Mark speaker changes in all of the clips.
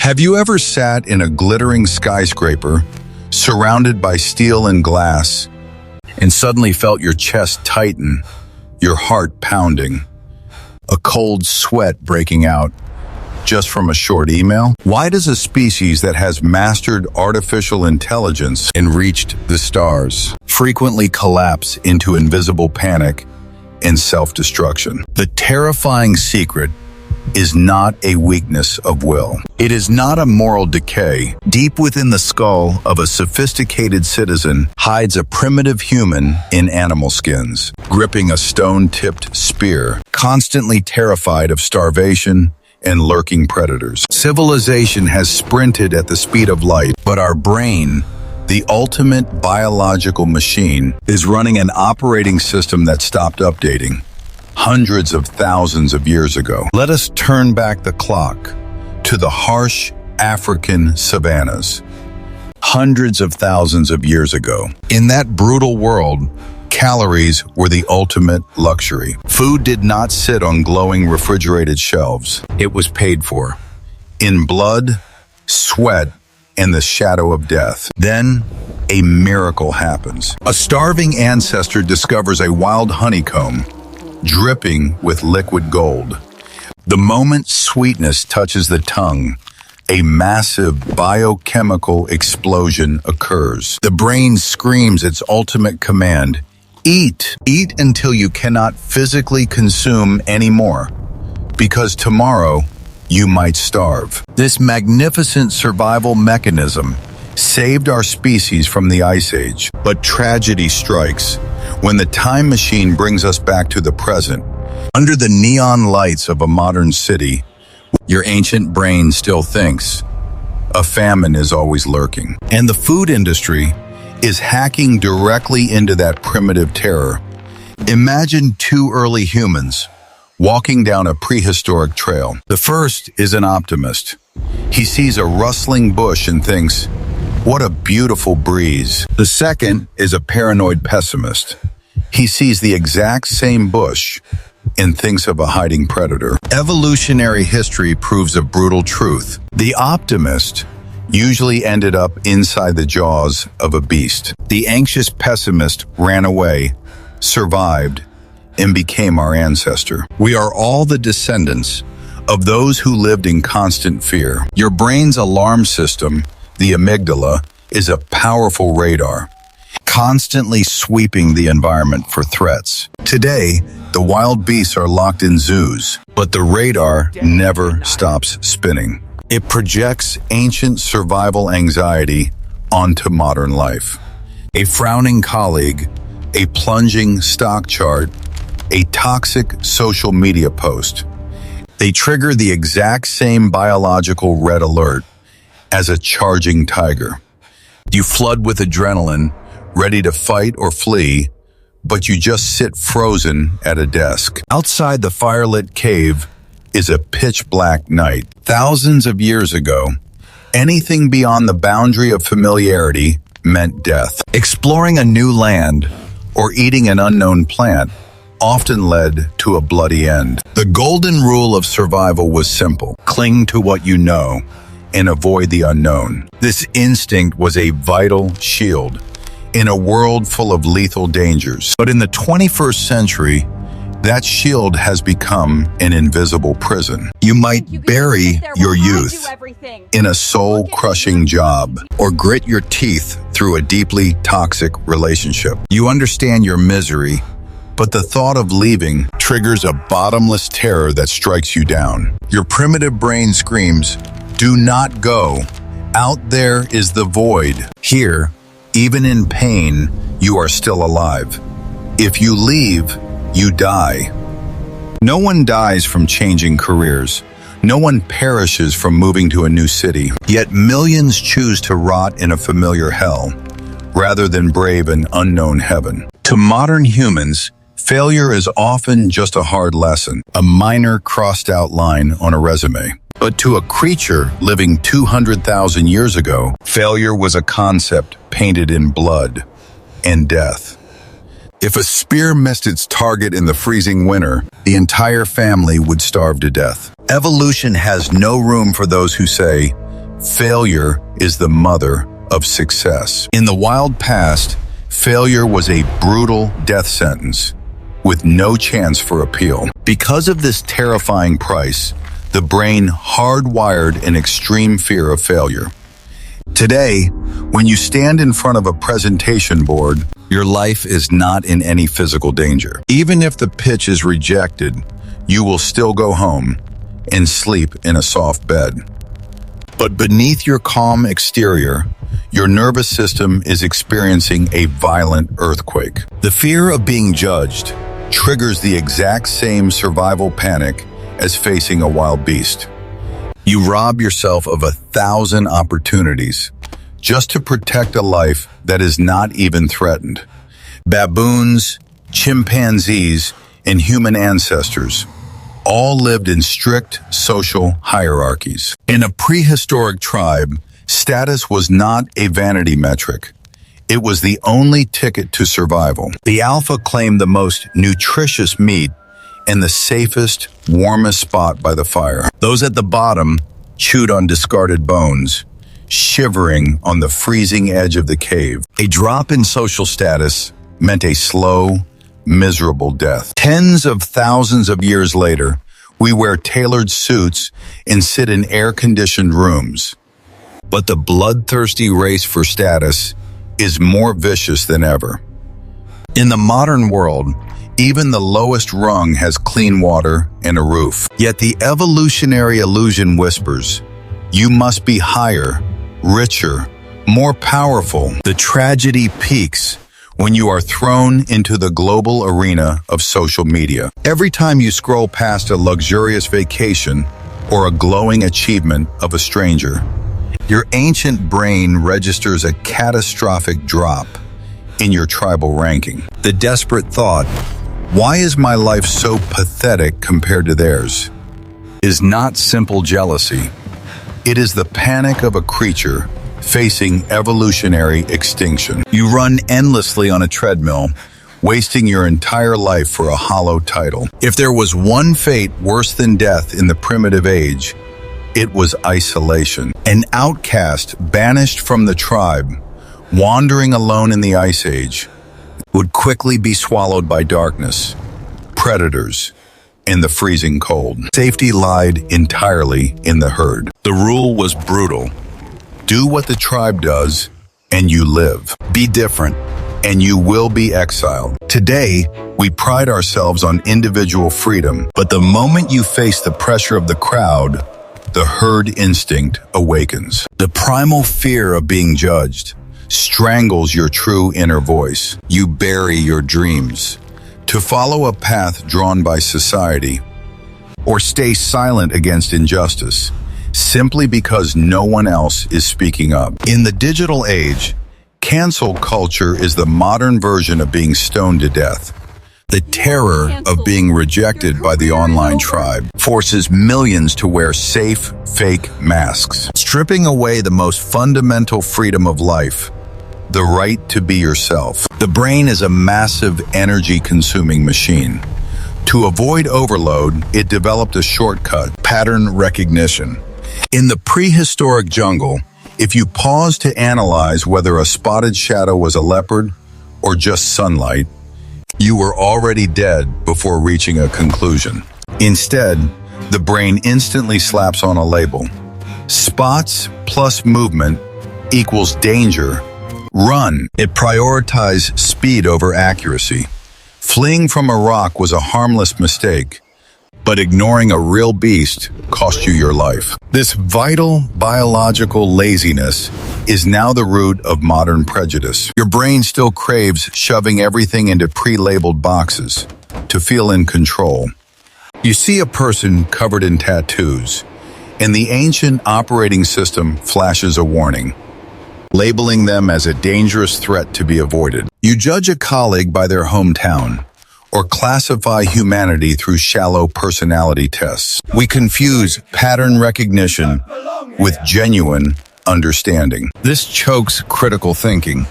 Speaker 1: Have you ever sat in a glittering skyscraper, surrounded by steel and glass, and suddenly felt your chest tighten, your heart pounding, a cold sweat breaking out just from a short email? Why does a species that has mastered artificial intelligence and reached the stars frequently collapse into invisible panic and self-destruction? The terrifying secret is not a weakness of will. It is not a moral decay. Deep within the skull of a sophisticated citizen hides a primitive human in animal skins, gripping a stone-tipped spear, constantly terrified of starvation and lurking predators. Civilization has sprinted at the speed of light, but our brain, the ultimate biological machine, is running an operating system that stopped updating hundreds of thousands of years ago. Let us turn back the clock to the harsh African savannas, hundreds of thousands of years ago. In that brutal world, calories were the ultimate luxury. Food did not sit on glowing refrigerated shelves. It was paid for in blood, sweat, and the shadow of death. Then, a miracle happens. A starving ancestor discovers a wild honeycomb dripping with liquid gold. The moment sweetness touches the tongue, a massive biochemical explosion occurs. The brain screams its ultimate command: eat. Eat until you cannot physically consume anymore, because tomorrow you might starve. This magnificent survival mechanism saved our species from the Ice Age. But tragedy strikes when the time machine brings us back to the present. Under the neon lights of a modern city, your ancient brain still thinks a famine is always lurking. And the food industry is hacking directly into that primitive terror. Imagine two early humans walking down a prehistoric trail. The first is an optimist. He sees a rustling bush and thinks, "What a beautiful breeze." The second is a paranoid pessimist. He sees the exact same bush and thinks of a hiding predator. Evolutionary history proves a brutal truth. The optimist usually ended up inside the jaws of a beast. The anxious pessimist ran away, survived, and became our ancestor. We are all the descendants of those who lived in constant fear. Your brain's alarm system, the amygdala, is a powerful radar, constantly sweeping the environment for threats. Today, the wild beasts are locked in zoos, but the radar never stops spinning. It projects ancient survival anxiety onto modern life. A frowning colleague, a plunging stock chart, a toxic social media post. They trigger the exact same biological red alert as a charging tiger. You flood with adrenaline, ready to fight or flee, but you just sit frozen at a desk. Outside the firelit cave is a pitch-black night. Thousands of years ago, anything beyond the boundary of familiarity meant death. Exploring a new land or eating an unknown plant often led to a bloody end. The golden rule of survival was simple: cling to what you know and avoid the unknown. This instinct was a vital shield in a world full of lethal dangers. But in the 21st century, that shield has become an invisible prison. You might bury your youth in a soul-crushing job or grit your teeth through a deeply toxic relationship. You understand your misery, but the thought of leaving triggers a bottomless terror that strikes you down. Your primitive brain screams, "Do not go. Out there is the void." Here, even in pain, you are still alive. If you leave, you die. No one dies from changing careers. No one perishes from moving to a new city. Yet millions choose to rot in a familiar hell, rather than brave an unknown heaven. To modern humans, failure is often just a hard lesson, a minor crossed-out line on a resume. But to a creature living 200,000 years ago, failure was a concept painted in blood and death. If a spear missed its target in the freezing winter, the entire family would starve to death. Evolution has no room for those who say, failure is the mother of success. In the wild past, failure was a brutal death sentence with no chance for appeal. Because of this terrifying price, the brain hardwired an extreme fear of failure. Today, when you stand in front of a presentation board, your life is not in any physical danger. Even if the pitch is rejected, you will still go home and sleep in a soft bed. But beneath your calm exterior, your nervous system is experiencing a violent earthquake. The fear of being judged triggers the exact same survival panic as facing a wild beast. You rob yourself of 1,000 opportunities just to protect a life that is not even threatened. Baboons, chimpanzees, and human ancestors all lived in strict social hierarchies. In a prehistoric tribe, status was not a vanity metric. It was the only ticket to survival. The alpha claimed the most nutritious meat and the safest, warmest spot by the fire. Those at the bottom chewed on discarded bones, shivering on the freezing edge of the cave. A drop in social status meant a slow, miserable death. Tens of thousands of years later, we wear tailored suits and sit in air-conditioned rooms. But the bloodthirsty race for status is more vicious than ever. In the modern world, even the lowest rung has clean water and a roof. Yet the evolutionary illusion whispers, you must be higher, richer, more powerful. The tragedy peaks when you are thrown into the global arena of social media. Every time you scroll past a luxurious vacation or a glowing achievement of a stranger, your ancient brain registers a catastrophic drop in your tribal ranking. The desperate thought, why is my life so pathetic compared to theirs, is not simple jealousy. It is the panic of a creature facing evolutionary extinction. You run endlessly on a treadmill, wasting your entire life for a hollow title. If there was one fate worse than death in the primitive age, it was isolation. An outcast banished from the tribe, wandering alone in the Ice Age, would quickly be swallowed by darkness, predators, and the freezing cold. Safety lied entirely in the herd. The rule was brutal. Do what the tribe does, and you live. Be different, and you will be exiled. Today, we pride ourselves on individual freedom, but the moment you face the pressure of the crowd, the herd instinct awakens. The primal fear of being judged strangles your true inner voice. You bury your dreams to follow a path drawn by society, or stay silent against injustice simply because no one else is speaking up. In the digital age, cancel culture is the modern version of being stoned to death. The terror of being rejected by the online tribe forces millions to wear safe, fake masks, stripping away the most fundamental freedom of life, the right to be yourself. The brain is a massive energy-consuming machine. To avoid overload, it developed a shortcut: pattern recognition. In the prehistoric jungle, if you paused to analyze whether a spotted shadow was a leopard or just sunlight, you were already dead before reaching a conclusion. Instead, the brain instantly slaps on a label. Spots plus movement equals danger. Run. It prioritized speed over accuracy. Fleeing from a rock was a harmless mistake, but ignoring a real beast cost you your life. This vital biological laziness is now the root of modern prejudice. Your brain still craves shoving everything into pre-labeled boxes to feel in control. You see a person covered in tattoos, and the ancient operating system flashes a warning, labeling them as a dangerous threat to be avoided. You judge a colleague by their hometown, or classify humanity through shallow personality tests. We confuse pattern recognition with genuine understanding. This chokes critical thinking,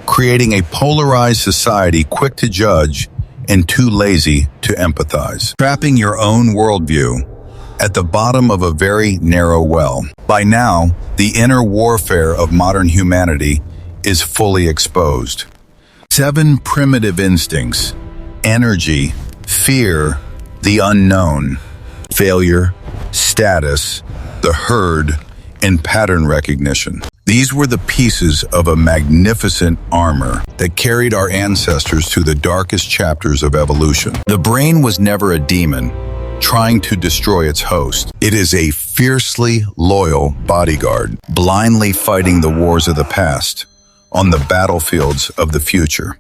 Speaker 1: creating a polarized society quick to judge and too lazy to empathize. Trapping your own worldview at the bottom of a very narrow well. By now, the inner warfare of modern humanity is fully exposed. 7 primitive instincts: energy, fear, the unknown, failure, status, the herd, and pattern recognition. These were the pieces of a magnificent armor that carried our ancestors through the darkest chapters of evolution. The brain was never a demon trying to destroy its host. It is a fiercely loyal bodyguard, blindly fighting the wars of the past on the battlefields of the future.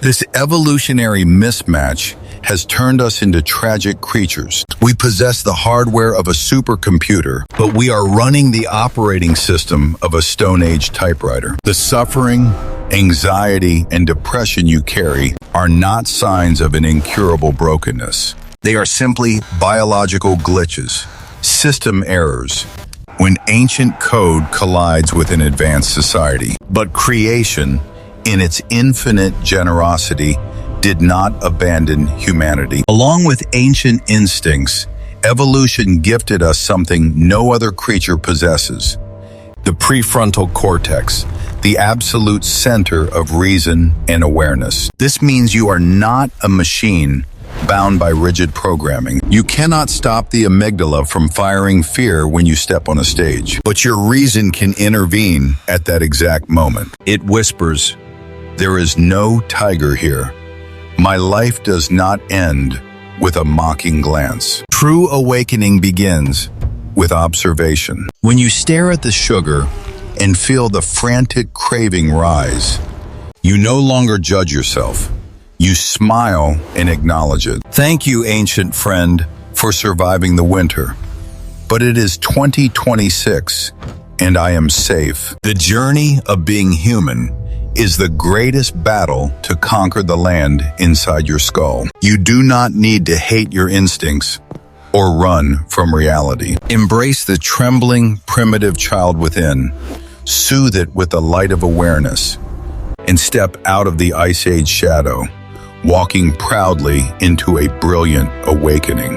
Speaker 1: This evolutionary mismatch has turned us into tragic creatures. We possess the hardware of a supercomputer, but we are running the operating system of a Stone Age typewriter. The suffering, anxiety, and depression you carry are not signs of an incurable brokenness. They are simply biological glitches, system errors, when ancient code collides with an advanced society. But creation, in its infinite generosity, did not abandon humanity. Along with ancient instincts, evolution gifted us something no other creature possesses: the prefrontal cortex, the absolute center of reason and awareness. This means you are not a machine bound by rigid programming. You cannot stop the amygdala from firing fear when you step on a stage, but your reason can intervene at that exact moment. It whispers, "There is no tiger here. My life does not end with a mocking glance." True awakening begins with observation. When you stare at the sugar and feel the frantic craving rise, you no longer judge yourself. You smile and acknowledge it. Thank you, ancient friend, for surviving the winter. But it is 2026, and I am safe. The journey of being human is the greatest battle to conquer the land inside your skull. You do not need to hate your instincts or run from reality. Embrace the trembling, primitive child within, soothe it with the light of awareness, and step out of the Ice Age shadow, walking proudly into a brilliant awakening.